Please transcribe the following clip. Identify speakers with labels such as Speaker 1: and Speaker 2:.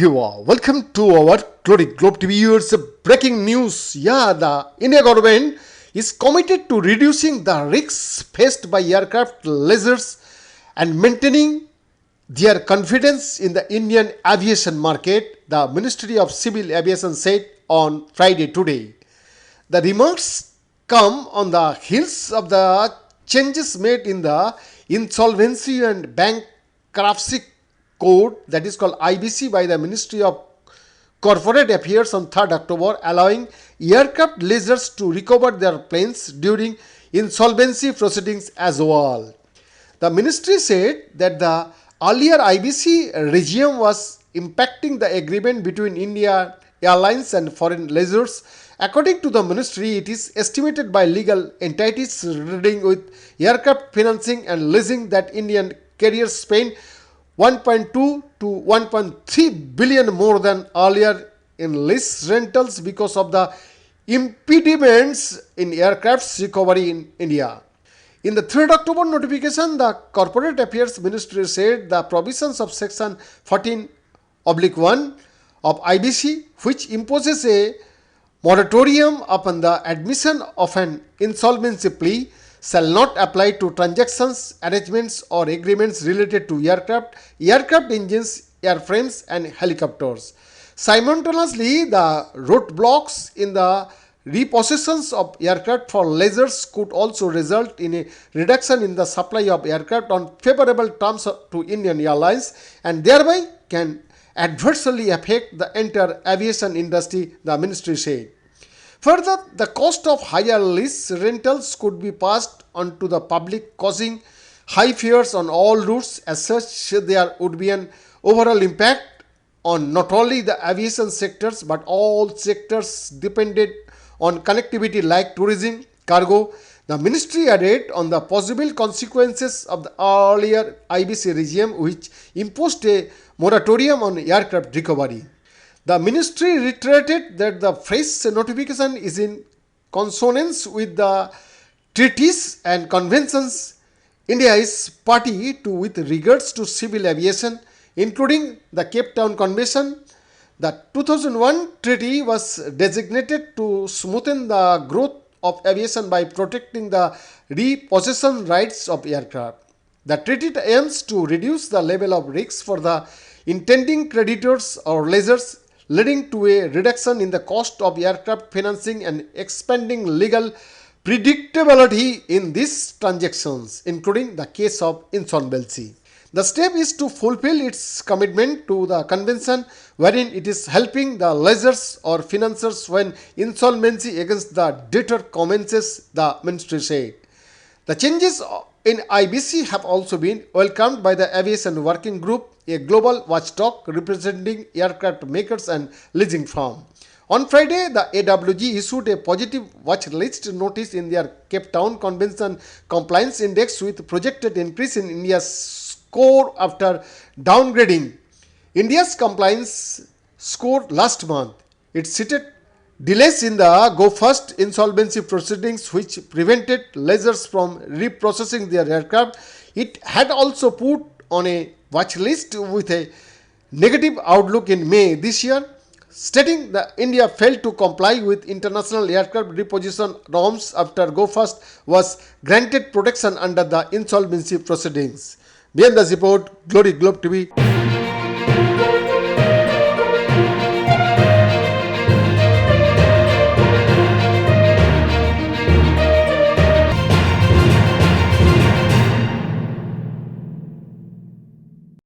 Speaker 1: you all. Welcome to our Govt viewers. Breaking news. The India government is committed to reducing the risks faced by aircraft lessors and maintaining their confidence in the Indian aviation market, the Ministry of Civil Aviation said on Friday today. The remarks come on the heels of the changes made in the Insolvency and Bankruptcy Code, that is called IBC, by the Ministry of Corporate Affairs on 3rd October, allowing aircraft lessors to recover their planes during insolvency proceedings as well. The ministry said that the earlier IBC regime was impacting the agreement between India Airlines and foreign lessors. According to the ministry, it is estimated by legal entities dealing with aircraft financing and leasing that Indian carriers spend 1.2 to 1.3 billion more than earlier in lease rentals because of the impediments in aircraft's recovery in India. In the 3rd October notification, the Corporate Affairs Ministry said the provisions of Section 14/1 of IBC, which imposes a moratorium upon the admission of an insolvency plea, shall not apply to transactions, arrangements or agreements related to aircraft engines, airframes and helicopters. Simultaneously, the roadblocks in the repossessions of aircraft for lessors could also result in a reduction in the supply of aircraft on favorable terms to Indian Airlines and thereby can adversely affect the entire aviation industry, the ministry said. Further, the cost of higher lease rentals could be passed on to the public, causing high fares on all routes. As such, there would be an overall impact on not only the aviation sectors but all sectors dependent on connectivity like tourism, cargo. The ministry added on the possible consequences of the earlier IBC regime, which imposed a moratorium on aircraft recovery. The ministry reiterated that the fresh notification is in consonance with the treaties and conventions India is party to with regards to civil aviation, including the Cape Town Convention. The 2001 treaty was designated to smoothen the growth of aviation by protecting the repossession rights of aircraft. The treaty aims to reduce the level of risks for the intending creditors or lessors, leading to a reduction in the cost of aircraft financing and expanding legal predictability in these transactions, including the case of insolvency. The step is to fulfill its commitment to the convention, wherein it is helping the lessors or financiers when insolvency against the debtor commences, the ministry said. The changes in IBC have also been welcomed by the Aviation Working Group, a global watchdog representing aircraft makers and leasing firms. On Friday, the AWG issued a positive watch list notice in their Cape Town Convention Compliance Index with projected increase in India's score after downgrading India's compliance score last month. It cited delays in the Govt insolvency proceedings which prevented lessors from reprocessing their aircraft. It had also put on a watch list with a negative outlook in May this year, stating that India failed to comply with international aircraft repossession norms after Govt was granted protection under the insolvency proceedings. Behind the report, Govt TV.